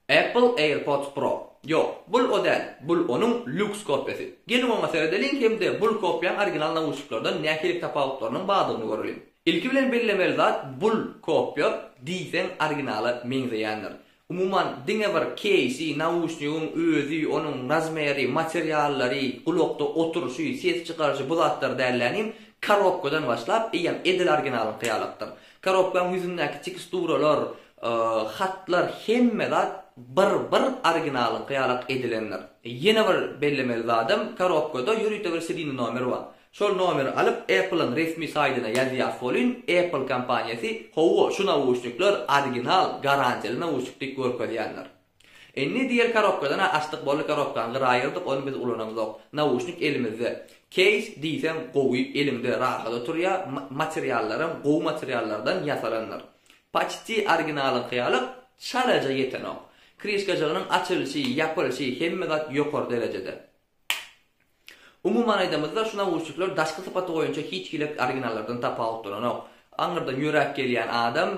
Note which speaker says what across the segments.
Speaker 1: Apple AirPods Pro. Yok, bul o değil. Bul onun lüks kopyası. Gelin ona seyredelim hem de bul kopyan orijinal nauşniklardan näkilik tapawutlarynyň badygını görelim. İlki bilen bellemeli zat bul kopya diýsen orijinaly meňzeýändir. Umuman diňe bir case, nauşnigyň özü, onun razmeri, materiallary, kulakda oturuşy, ses çykarışı bu zatlar dälilenim korobkadan başlap eýem edil orijinaly kyýalakdyr. Korobkanyň ýüzündäki teksturalar, hatlar hemme zat bir orijinaly kyýalak edilenler. Ýene bir bellemeli zadım korobkada ýürüýte bir seriyny nomeri bar. Şol nomeri alıp Apple'ın resmi saytyna ýazýar bolun. Apple kompaniýasy "Howo, şu nauşnikler orijinal, garantili nauşniklik görkezýänler." Enni diýer korobkadan açdyk bolu korobkany gyrayyrdyk, onu biz ulanamyzok. Nauşnik elimizde. Case diýsem gowy elimde rahata turýar, materiallarym gowy materiallardan ýasalanlar. Paçti orijinaly kyýalyk şalaja ýetenok. Krişkajygynyň açylyşy, ýapylyşy hemme zat ýokary derejede. Umuman aýdamyzda şu nauşnikler daşky sypaty boýunça hiç kilek orijinallardan tapawutlanok. Aňyrdan ýörek gelýän adam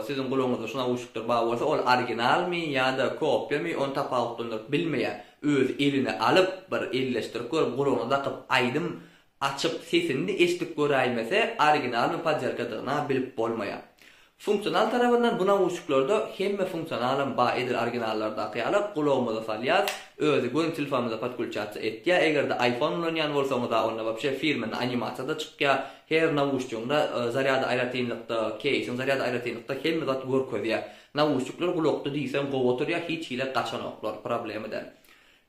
Speaker 1: sizin gulagyňyzda şu nauşnikler bar bolsa ol orijinalmy ýa-da kopyamy onu tapawutlandyryp bilmeýär. Öz eline alyp bir elleşdirip görüp gulagyna takyp aýdym açyp sesini eşitip göräýmese orijinalmy pajarkadygyna bilip bolmaýar. Funksional tarafından bu nauşniklarda hemme funksionalym ba edil orijinallarda kyýalyk gulagymyza salýar, özü gön telefonumyza patkulçatsa etýär. Egerde iPhone ulanýan bolsaňyz da onda wapşe firmanyň animasiýada çykýar. Her nauşnikda zaryady aýratynlykda, case'iň zaryady aýratynlykda hemme zat görkezýär. Nauşnikler gulakda diýsem gowy oturýar, hiç hile gaçanoklar problemiden.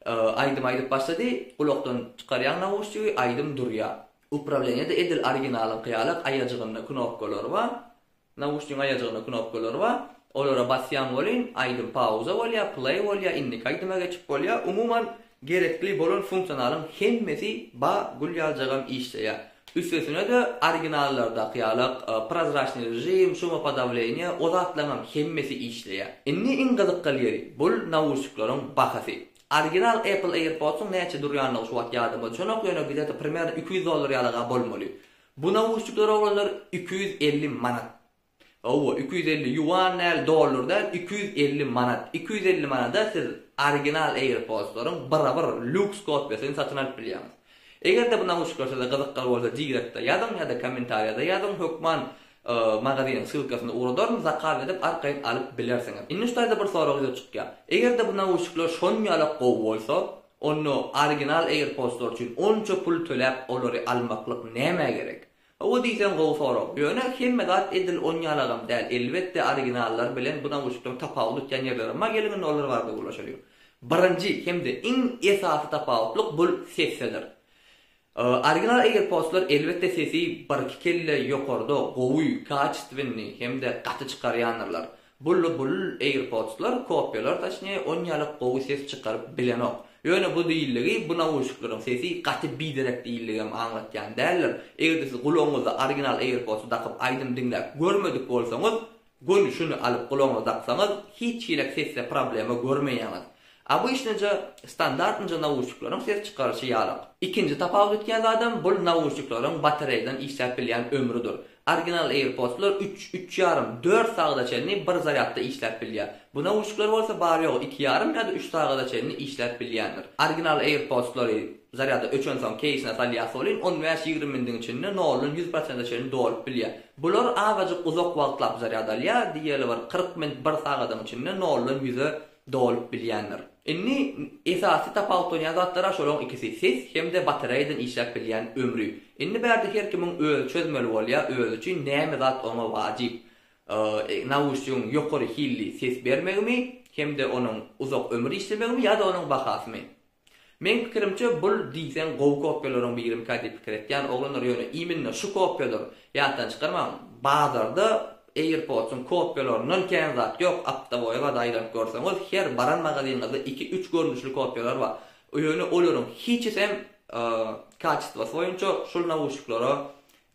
Speaker 1: Aýdym başlady, gulakdan çykarýan nauşniki aýdym durýar. Upravleniýede edil orijinaly kyýalyk aýajygynda knopkalary bar. Nauşniň aýajygyna knopkalary bar. Olara basýan bolyn, aýdym pauza bolýar, play bolýar, indik aýdyma geçip bolýar. Umuman gerekli bolan funksionalyň hemmesi ba gulýaljagam işleýär. Üstesine de orijinallarda kyýalyk prozrachny rejim, şuma podavleniýa, o zatlaryň hemmesi işleýär. Inni iň gyzykly ýeri bul nauşniklaryň bahasy. Orijinal Apple AirPods'un näçe durýanyny şu wagt ýadyma düşenok ýöne gidete primär $200 ýalyga bolmaly. Bu nauşniklar olanlar 250 manat. Owo 250 yuan dollardan 250 manat. 250 manada siz orijinal AirPods'laryň barabar lüks kopyasyny satyn alyp bilýäňiz. Egerde bu nauşniklar size gyzykly bolsa direktde ýazyň ýa-da kommentariýada ýazyň hökman magazynyň sylkasyny uradarmy zakaz edip arkaýyn alyp bilersiňiz. Inni şuýda bir sorak çykýar. Egerde bu nauşniklar şonýaly gowy bolsa, onu orijinal AirPods'lar üçin onça pul töläp olary almaklyk näme gerek? O diýsen gowy sorak. Ýöne hemme zat edil onýalagam däl. Elbetde orijinallar bilen bu nauşniklar tapawut ýan ýerlere ma gelingen olar bardy ulaşýar. Birinji hemde iň esasy tapawutlyk bul sesler. Orijinal AirPods'lar elbette sesi bir kelle ýokarda gowy, kaçtywny hemde gaty çykarýanlar. Bul AirPods'lar kopyalar taşny onýalyk gowy ses çykaryp bilenok. Ýöne bu diýilligi bu nauşniklaryň sesi gaty biderek diýilligim aňlatýan däller. Egerde siz gulagyňyzda orijinal AirPods'y takyp aýdym diňläp görmedik bolsaňyz, gön şunu alyp gulagyňyza taksaňyz hiç hilek sesle problema görmeýäňiz. Bu işnece standartynca nauşniklaryň ses çykaryşy ýalyk. Ikinji tapawut etýän adam bu nauşniklaryň batareýadan işläp bilýän ömrüdür. Orijinal AirPods'lar 3,5-4 saatgaçany bir zaryatda işläp bilýär. Bu nauşniklar bolsa bary ýok 2,5 ýa-da 3 saatgaçany işläp bilýändir. Orijinal AirPods'lary zaryatda öçen soň case'ine salýar bolyn 10-20 mindiň içinde 0-100% dolup bilýär. Bular awajy uzak wagtlap zaryadalýar, diýeli bir 40 minut 1 saatgadan içinde 0-100 dolup bilýändir. Inni esasy tapawut ýan zatlara şolaň ikisi ses hemde batareýadan işläp bilýän ömrü. Inni bärde her kimiň öz çözmeli bolýar, öz üçin näme zat ona wajyp. Nauşniň ýokary hilli ses bermegimi, hemde onuň uzak ömrü işlemegimi ýa-da onuň bahasymy. Men pikirimçe bul diýsen gowy kopyalaryň birim käde pikir etýän oglanlar ýöne iminne şu kopyalar ýatdan çykarmam. Bazarda AirPods'un kopyalarından kän zat ýok, apda boýa daýrap görseňiz, her baran magazynyňyzda 2-3 görnüşli kopyalar bar. Ýöne olaryň hiçem kaçtywasy boýunça şol nauşniklara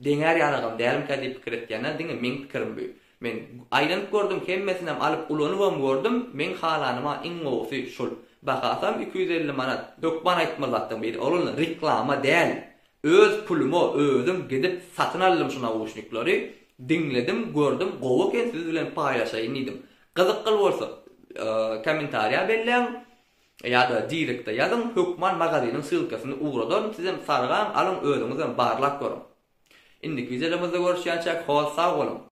Speaker 1: deňär ýaragam dälim käde pikir etýänden diňe men pikirim bu. Men aýlanyp gördüm, hemmesini alyp ulanyp gördüm, men halanyma iň gowsy şol. Bahasam 250 manat. Hökman aýtmazatdyň biri. Olany reklama däl. Öz pulumy özüm gidip satyn aldım şu nauşniklary. Dinledim, gördüm, gowy eken siz bilen paýlaşaýyn idim. Gyzykly bolsa, kommentariya belleň ýa-da direkte ýazyn, Hökman magazynyň sylkasyny ugradan sizem sargan alın özüňizden barlap görün. Indiki videomuzda görüşýänçä, hoş sag bolun.